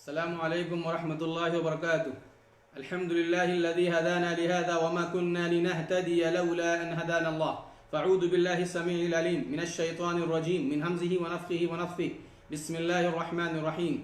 السلام عليكم ورحمة الله وبركاته. الحمد لله الذي هدانا لهذا وما كنا لنهتدي لولا أن هدانا الله. فأعوذ بالله السميع العليم من الشيطان الرجيم من همزه ونفخه ونفثه. بسم الله الرحمن الرحيم.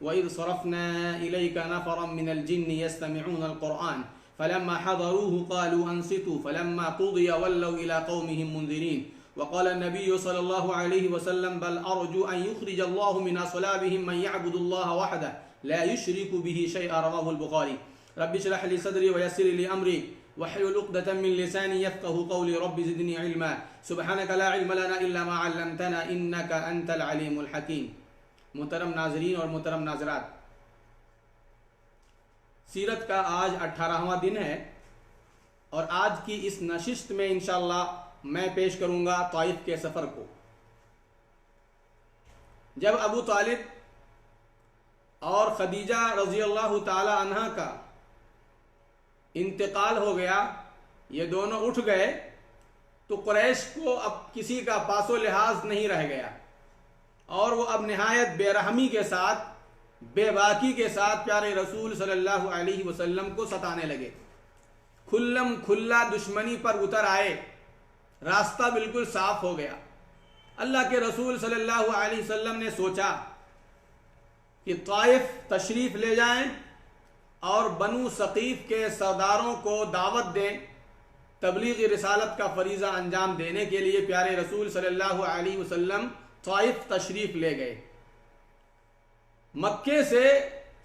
وإذ صرفنا إليك نفرا من الجن يستمعون القرآن فلما حضروه قالوا أنصتوا فلما قضي ولوا إلى قومهم منذرين. وقال النبي صلى الله عليه وسلم بل أرجو أن يخرج الله من أصلابهم من يعبد الله وحده لا يشرك به شيئا. رواه البخاري. رب اشرح لي صدري ويسر لي أمري واحلل عقدة من لساني يفقهوا قولي رب زدني علما. سبحانك لا علم لنا إلا ما علمتنا إنك أنت العليم الحكيم. محترم ناظرین اور محترم ناظرات، سیرت کا آج 18واں دن ہے اور آج کی اس نشست میں انشاءاللہ میں پیش کروں گا طائف کے سفر کو. جب ابو طالب اور خدیجہ رضی اللہ تعالی عنہ کا انتقال ہو گیا، یہ دونوں اٹھ گئے، تو قریش کو اب کسی کا پاس و لحاظ نہیں رہ گیا اور وہ اب نہایت بے رحمی کے ساتھ، بے باکی کے ساتھ پیارے رسول صلی اللہ علیہ وسلم کو ستانے لگے. کھلم کھلا دشمنی پر اتر آئے، راستہ بالکل صاف ہو گیا. اللہ کے رسول صلی اللہ علیہ وسلم نے سوچا کہ طائف تشریف لے جائیں اور بنو ثقیف کے سرداروں کو دعوت دیں، تبلیغ رسالت کا فریضہ انجام دینے کے لیے پیارے رسول صلی اللہ علیہ وسلم طائف تشریف لے گئے. مکے سے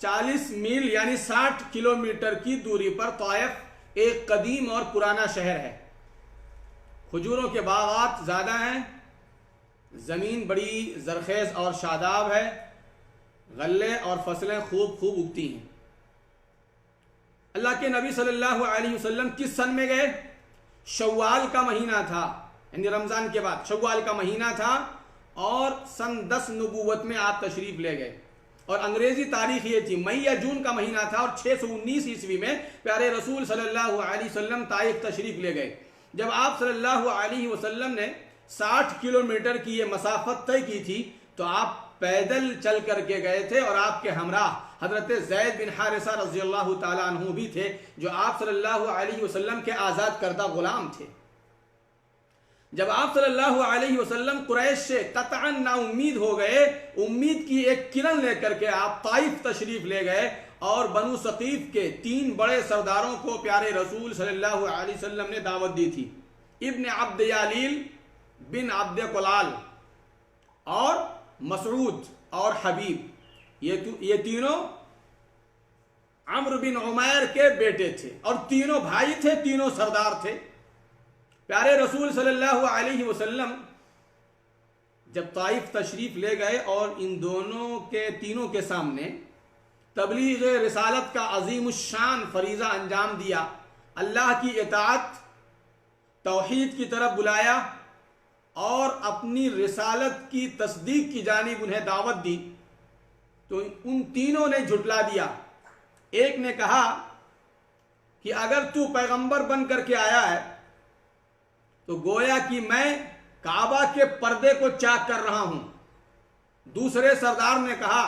40 میل یعنی 60 کلومیٹر کی دوری پر طائف ایک قدیم اور پرانا شہر ہے. کھجوروں کے باغات زیادہ ہیں، زمین بڑی زرخیز اور شاداب ہے، غلے اور فصلیں خوب اگتی ہیں. اللہ کے نبی صلی اللہ علیہ وسلم کس سن میں گئے؟ شوال کا مہینہ تھا، یعنی رمضان کے بعد شوال کا مہینہ تھا اور سن 10 نبوت میں آپ تشریف لے گئے. اور انگریزی تاریخ یہ تھی مئی یا جون کا مہینہ تھا اور 619 عیسوی میں پیارے رسول صلی اللہ علیہ وسلم طائف تشریف لے گئے. جب آپ صلی اللہ علیہ وسلم نے 60 کلومیٹر کی یہ مسافت طے کی تھی تو آپ پیدل چل کر کے گئے تھے اور آپ کے ہمراہ حضرت زید بن حارثہ رضی اللہ تعالی عنہ بھی تھے، جو آپ صلی اللہ علیہ وسلم کے آزاد کردہ غلام تھے. جب آپ صلی اللہ علیہ وسلم قریش سے قطعا نا امید ہو گئے، امید کی ایک کرن لے کر کے آپ طائف تشریف لے گئے اور بنو ثقیف کے 3 بڑے سرداروں کو پیارے رسول صلی اللہ علیہ وسلم نے دعوت دی تھی. ابن عبد یالیل بن عبد قلال اور مسعود اور حبیب، یہ تینوں عمرو بن عمیر کے بیٹے تھے اور تینوں بھائی تھے، تینوں سردار تھے. پیارے رسول صلی اللہ علیہ وسلم جب طائف تشریف لے گئے اور ان تینوں کے سامنے تبلیغ رسالت کا عظیم الشان فریضہ انجام دیا، اللہ کی اطاعت، توحید کی طرف بلایا اور اپنی رسالت کی تصدیق کی جانب انہیں دعوت دی، تو ان تینوں نے جھٹلا دیا. ایک نے کہا کہ اگر تو پیغمبر بن کر کے آیا ہے تو گویا کہ میں کعبہ کے پردے کو چاک کر رہا ہوں. دوسرے سردار نے کہا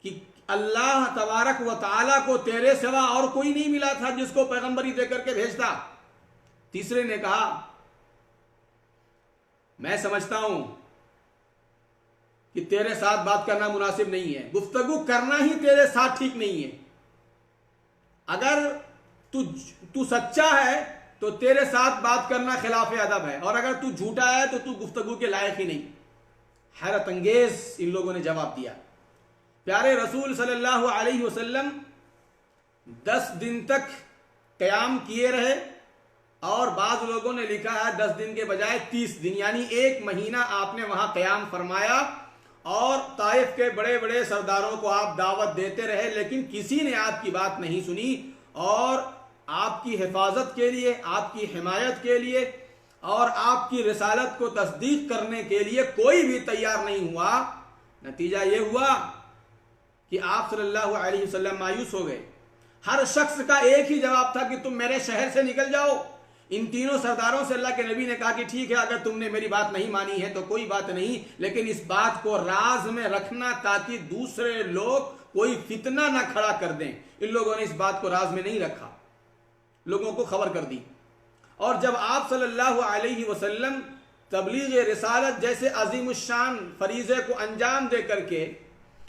کہ اللہ تبارک و تعالیٰ کو تیرے سوا اور کوئی نہیں ملا تھا جس کو پیغمبری دے کر کے بھیجتا. تیسرے نے کہا میں سمجھتا ہوں کہ تیرے ساتھ بات کرنا مناسب نہیں ہے، گفتگو کرنا ہی تیرے ساتھ ٹھیک نہیں ہے. اگر تو سچا ہے تو تیرے ساتھ بات کرنا خلاف ادب ہے، اور اگر تو جھوٹا ہے تو گفتگو کے لائق ہی نہیں. حیرت انگیز ان لوگوں نے جواب دیا. پیارے رسول صلی اللہ علیہ وسلم 10 دن تک قیام کیے رہے، اور بعض لوگوں نے لکھا ہے 10 دن کے بجائے 30 دن یعنی 1 مہینہ آپ نے وہاں قیام فرمایا اور طائف کے بڑے بڑے سرداروں کو آپ دعوت دیتے رہے، لیکن کسی نے آپ کی بات نہیں سنی اور آپ کی حفاظت کے لیے، آپ کی حمایت کے لیے اور آپ کی رسالت کو تصدیق کرنے کے لیے کوئی بھی تیار نہیں ہوا. نتیجہ یہ ہوا کہ آپ صلی اللہ علیہ وسلم مایوس ہو گئے. ہر شخص کا ایک ہی جواب تھا کہ تم میرے شہر سے نکل جاؤ، ان تینوں سرداروں سے اللہ کے نبی نے کہا کہ ٹھیک ہے، اگر تم نے میری بات نہیں مانی ہے تو کوئی بات نہیں، لیکن اس بات کو راز میں رکھنا تاکہ دوسرے لوگ کوئی فتنہ نہ کھڑا کر دیں۔ ان لوگوں نے اس بات کو راز میں نہیں رکھا، لوگوں کو خبر کر دی۔ اور جب آپ صلی اللہ علیہ وسلم تبلیغ رسالت جیسے عظیم الشان فریضے کو انجام دے کر کے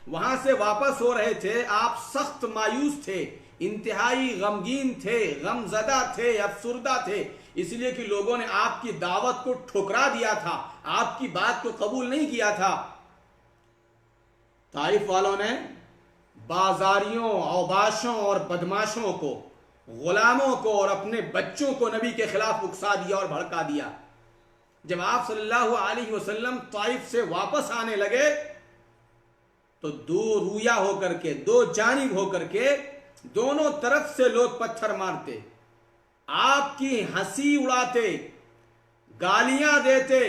وہاں سے واپس ہو رہے تھے، آپ سخت مایوس تھے، انتہائی غمگین تھے، غم زدہ تھے، افسردہ تھے، اس لیے کہ لوگوں نے آپ کی دعوت کو ٹھکرا دیا تھا، آپ کی بات کو قبول نہیں کیا تھا۔ طائف والوں نے بازاریوں، اوباشوں اور بدماشوں کو، غلاموں کو اور اپنے بچوں کو نبی کے خلاف اکسا دیا اور بھڑکا دیا۔ جب آپ صلی اللہ علیہ وسلم طائف سے واپس آنے لگے تو دو رویا ہو کر کے، دو جانب ہو کر کے، دونوں طرف سے لوگ پتھر مارتے، آپ کی ہنسی اڑاتے، گالیاں دیتے،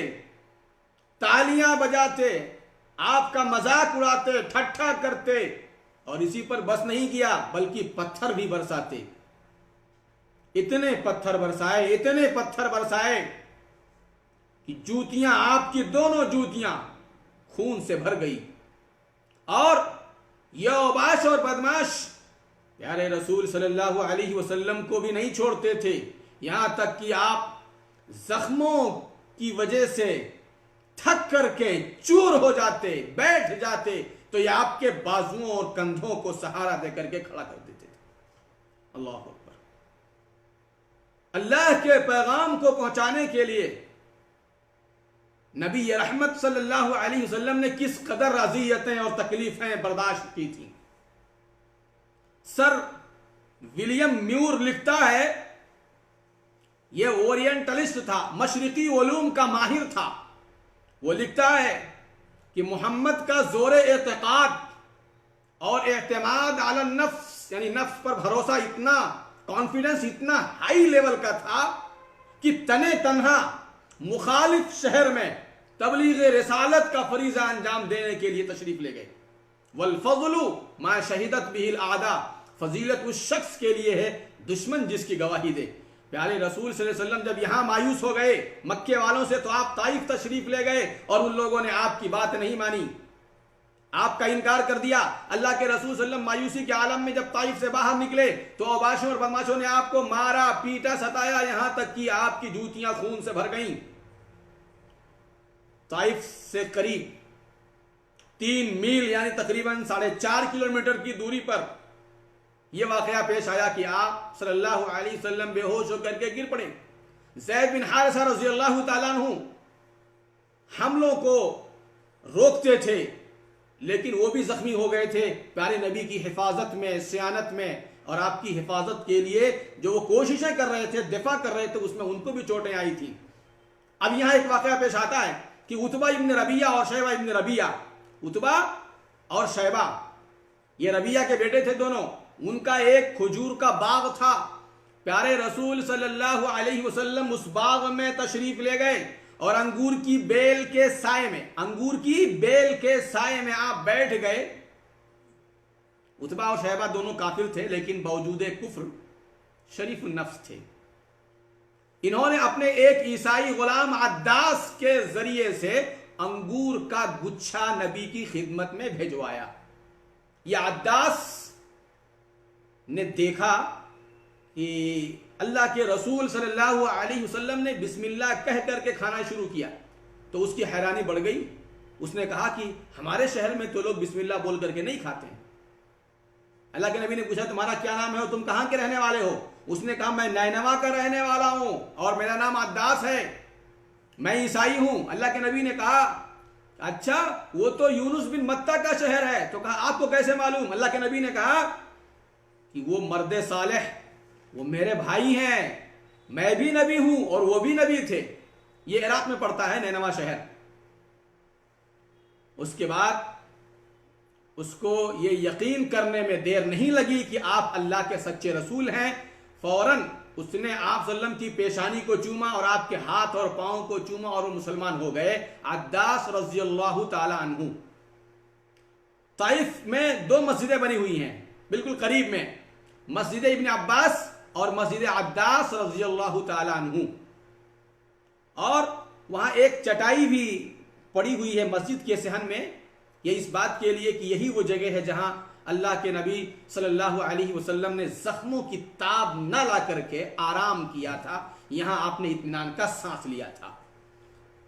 تالیاں بجاتے، آپ کا مذاق اڑاتے، ٹھٹھا کرتے، اور اسی پر بس نہیں کیا بلکہ پتھر بھی برساتے۔ اتنے پتھر برسائے، اتنے پتھر برسائے کہ جوتیاں، آپ کی دونوں جوتیاں خون سے بھر گئی۔ اور یہ اوباش اور بدماش پیارے رسول صلی اللہ علیہ وسلم کو بھی نہیں چھوڑتے تھے، یہاں تک کہ آپ زخموں کی وجہ سے تھک کر کے چور ہو جاتے، بیٹھ جاتے تو یہ آپ کے بازوؤں اور کندھوں کو سہارا دے کر کے کھڑا کر دیتے تھے۔ اللہ اکبر۔ اللہ کے پیغام کو پہنچانے کے لیے نبی رحمت صلی اللہ علیہ وسلم نے کس قدر اذیتیں اور تکلیفیں برداشت کی تھیں۔ سر ولیم میور لکھتا ہے، یہ اورینٹلسٹ تھا، مشرقی علوم کا ماہر تھا، وہ لکھتا ہے کہ محمد کا زور اعتقاد اور اعتماد علی النفس، یعنی نفس پر بھروسہ اتنا، کانفیڈنس اتنا ہائی لیول کا تھا کہ تنے تنہا مخالف شہر میں تبلیغ رسالت کا فریضہ انجام دینے کے لیے تشریف لے گئے۔ والفضل ما شہدت به الاعداء، فضیلت اس شخص کے لیے ہے دشمن جس کی گواہی دے۔ پیارے رسول صلی اللہ علیہ وسلم جب یہاں مایوس ہو گئے مکے والوں سے تو آپ طائف تشریف لے گئے اور ان لوگوں نے آپ کی بات نہیں مانی، آپ کا انکار کر دیا۔ اللہ کے رسول صلی اللہ علیہ وسلم مایوسی کے عالم میں جب طائف سے باہر نکلے تو اوباشوں اور بدماشوں نے آپ کو مارا، پیٹا، ستایا، یہاں تک کہ آپ کی جوتیاں خون سے بھر گئیں۔ طائف سے قریب 3 میل یعنی تقریباً 4.5 کلومیٹر کی دوری پر یہ واقعہ پیش آیا کہ آپ صلی اللہ علیہ وسلم بے ہوش ہو کر کے گر پڑے۔ زید بن حارثہ رضی اللہ تعالیٰ عنہ حملوں کو روکتے تھے لیکن وہ بھی زخمی ہو گئے تھے۔ پیارے نبی کی حفاظت میں، صیانت میں اور آپ کی حفاظت کے لیے جو وہ کوششیں کر رہے تھے، دفاع کر رہے تھے، اس میں ان کو بھی چوٹیں آئی تھیں۔ اب یہاں ایک واقعہ پیش آتا ہے کہ عتبہ ابن ربیعہ اور شیبہ ابن ربیعہ، عتبہ اور شیبہ یہ ربیعہ کے بیٹے تھے دونوں، ان کا ایک کھجور کا باغ تھا۔ پیارے رسول صلی اللہ علیہ وسلم اس باغ میں تشریف لے گئے اور انگور کی بیل کے سائے میں آپ بیٹھ گئے۔ عتبہ اور شیبہ دونوں کافر تھے لیکن باوجود کفر شریف النفس تھے۔ انہوں نے اپنے ایک عیسائی غلام عداس کے ذریعے سے انگور کا گچھا نبی کی خدمت میں بھیجوایا۔ یہ عداس نے دیکھا کہ اللہ کے رسول صلی اللہ علیہ وسلم نے بسم اللہ کہہ کر کے کھانا شروع کیا تو اس کی حیرانی بڑھ گئی۔ اس نے کہا کہ ہمارے شہر میں تو لوگ بسم اللہ بول کر کے نہیں کھاتے ہیں۔ اللہ کے نبی نے پوچھا تمہارا کیا نام ہے اور تم کہاں کے رہنے والے ہو؟ اس نے کہا میں نینوا کا رہنے والا ہوں اور میرا نام عداس ہے، میں عیسائی ہوں۔ اللہ کے نبی نے کہا اچھا وہ تو یونس بن متہ کا شہر ہے، تو کہا آپ کو کیسے معلوم؟ اللہ کے نبی نے کہا کہ وہ مرد صالح، وہ میرے بھائی ہیں، میں بھی نبی ہوں اور وہ بھی نبی تھے۔ یہ عراق میں پڑتا ہے نینوا شہر۔ اس کے بعد اس کو یہ یقین کرنے میں دیر نہیں لگی کہ آپ اللہ کے سچے رسول ہیں، فوراً اس نے آپ صلی اللہ علیہ وسلم کی پیشانی کو چوما اور آپ کے ہاتھ اور پاؤں کو چوما اور وہ مسلمان ہو گئے۔ عداس رضی اللہ تعالی عنہ۔ طائف میں 2 مسجدیں بنی ہوئی ہیں بالکل قریب میں، مسجد ابن عباس اور مسجد عباس رضی اللہ تعالیٰ عنہ، اور وہاں ایک چٹائی بھی پڑی ہوئی ہے مسجد کے صحن میں، یہ اس بات کے لیے کہ یہی وہ جگہ ہے جہاں اللہ کے نبی صلی اللہ علیہ وسلم نے زخموں کی تاب نہ لا کر کے آرام کیا تھا، یہاں آپ نے اطمینان کا سانس لیا تھا۔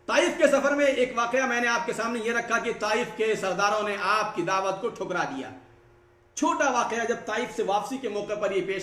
طائف کے سفر میں ایک واقعہ میں نے آپ کے سامنے یہ رکھا کہ طائف کے سرداروں نے آپ کی دعوت کو ٹھکرا دیا۔ چھوٹا واقعہ، جب طائف سے واپسی کے موقع پر یہ پیش